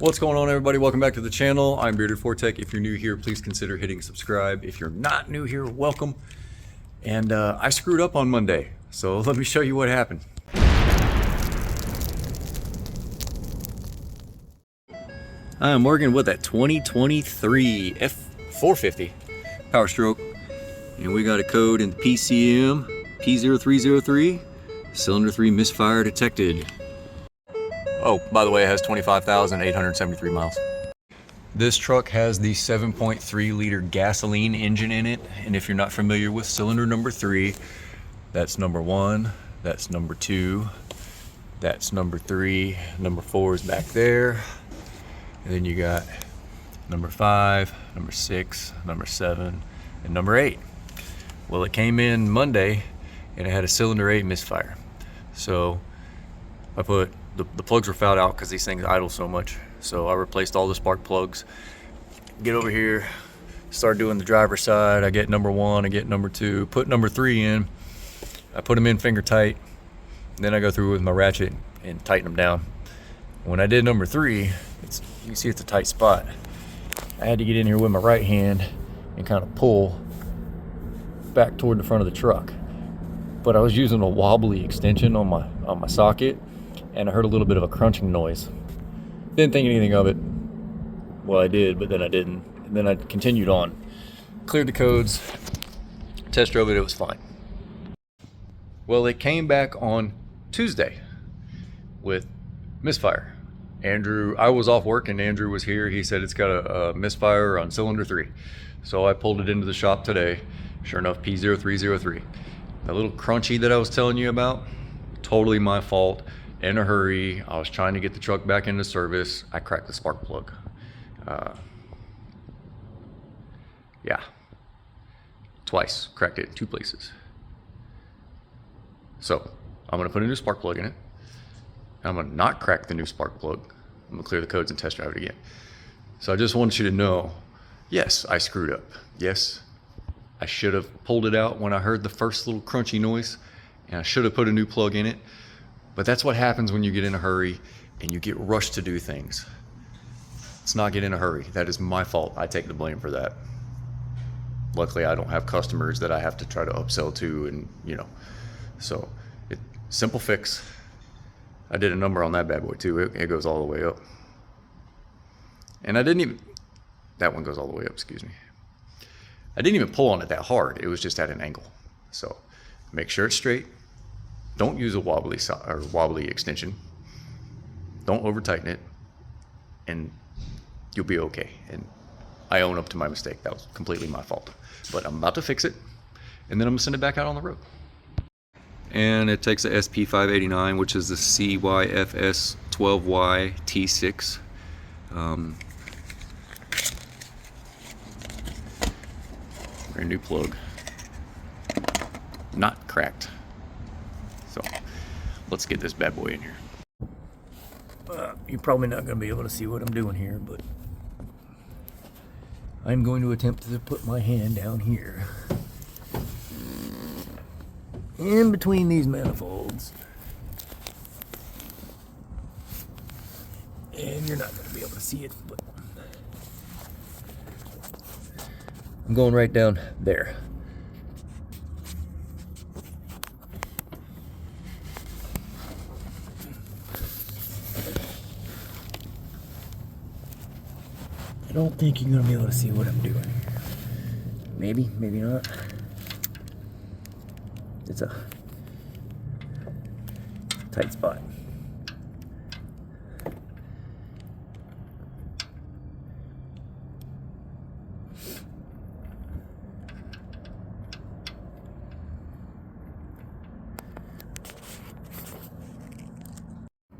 What's going on, everybody? Welcome back to the channel. I'm Bearded Fortech. If you're new here, please consider hitting subscribe. If you're not new here, welcome. And I screwed up on Monday, so let me show you what happened. I'm working with that 2023 F450 Power Stroke, and we got a code in the PCM P0303, cylinder 3 misfire detected. Oh, by the way, it has 25,873 miles. This truck has the 7.3 liter gasoline engine in it, and if you're not familiar with cylinder number 3, that's number 1, that's number 2, that's number 3, number 4 is back there, and then you got number 5, number 6, number 7, and number 8. Well, it came in Monday, and it had a cylinder 8 misfire. So I put the plugs were fouled out because these things idle so much. So I replaced all the spark plugs. Get over here, start doing the driver's side. I get number 1, I get number 2, put number 3 in. I put them in finger tight. Then I go through with my ratchet and tighten them down. When I did number 3, you can see it's a tight spot. I had to get in here with my right hand and kind of pull back toward the front of the truck. But I was using a wobbly extension on my socket, and I heard a little bit of a crunching noise. Didn't think anything of it. Well, I did, but then I didn't. And then I continued on. Cleared the codes, test drove it, it was fine. Well, it came back on Tuesday with misfire. I was off work and Andrew was here. He said it's got a misfire on cylinder 3. So I pulled it into the shop today. Sure enough, P0303. That little crunchy that I was telling you about, totally my fault. In a hurry, I was trying to get the truck back into service. I cracked the spark plug. Yeah, twice, cracked it in 2 places. So I'm gonna put a new spark plug in it. I'm gonna not crack the new spark plug. I'm gonna clear the codes and test drive it again. So I just want you to know, yes, I screwed up. Yes, I should have pulled it out when I heard the first little crunchy noise, and I should have put a new plug in it. But that's what happens when you get in a hurry and you get rushed to do things. Let's not get in a hurry. That is my fault. I take the blame for that. Luckily, I don't have customers that I have to try to upsell to, and so simple fix. I did a number on that bad boy too. It goes all the way up. And that one goes all the way up, excuse me. I didn't even pull on it that hard. It was just at an angle. So make sure it's straight. Don't use a wobbly extension. Don't over tighten it, and you'll be okay. And I own up to my mistake. That was completely my fault. But I'm about to fix it, and then I'm gonna send it back out on the road. And it takes a SP589, which is the CYFS 12Y T6. Brand new plug, not cracked. So let's get this bad boy in here. You're probably not going to be able to see what I'm doing here, but I'm going to attempt to put my hand down here in between these manifolds. And you're not going to be able to see it, but I'm going right down there. I don't think you're going to be able to see what I'm doing here. Maybe, maybe not. It's a tight spot.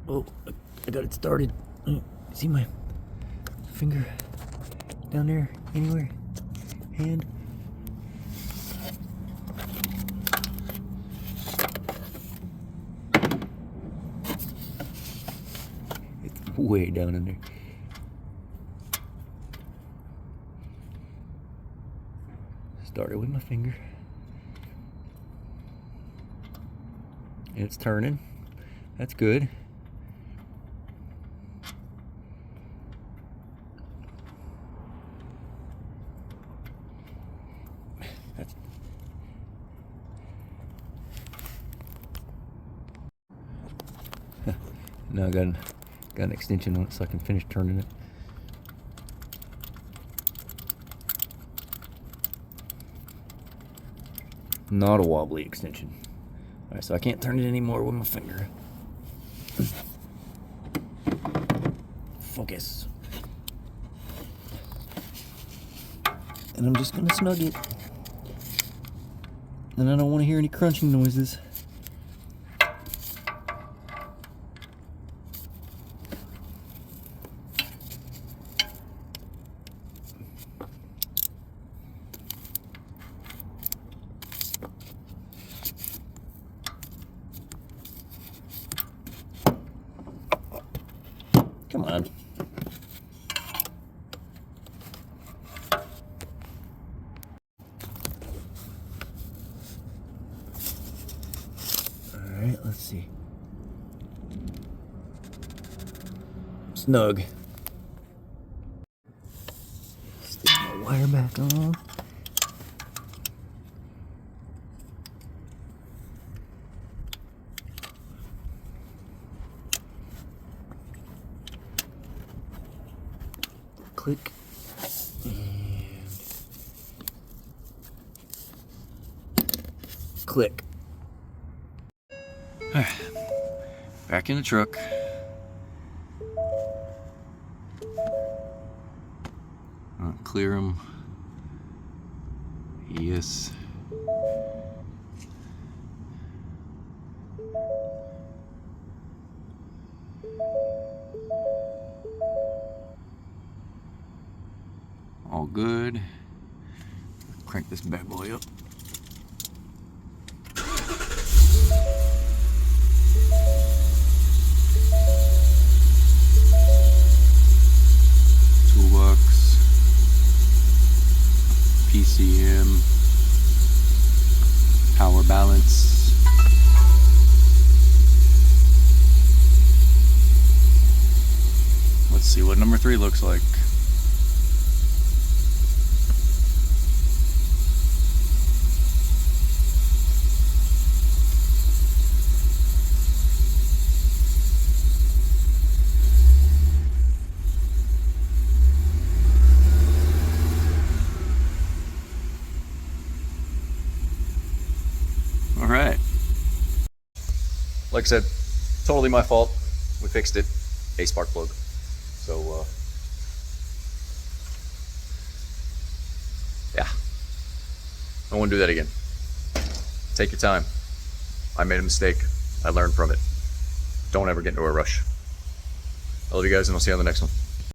Oh, I got it started. See my finger down there? Anywhere? Hand? It's way down in there. Started with my finger. It's turning. That's good. Now I got an extension on it so I can finish turning it. Not a wobbly extension. Alright, so I can't turn it anymore with my finger. Focus. And I'm just gonna snug it. And I don't want to hear any crunching noises. Come on. Alright, let's see. Snug. Stick my wire back on. Click. And click. Back in the truck. Clear them. Yes. All good. Crank this bad boy up. Toolbox, PCM, power balance. Let's see what number 3 looks like. Alright. Like I said, totally my fault. We fixed it. A spark plug. So, yeah. I won't do that again. Take your time. I made a mistake. I learned from it. Don't ever get into a rush. I love you guys, and I'll see you on the next one.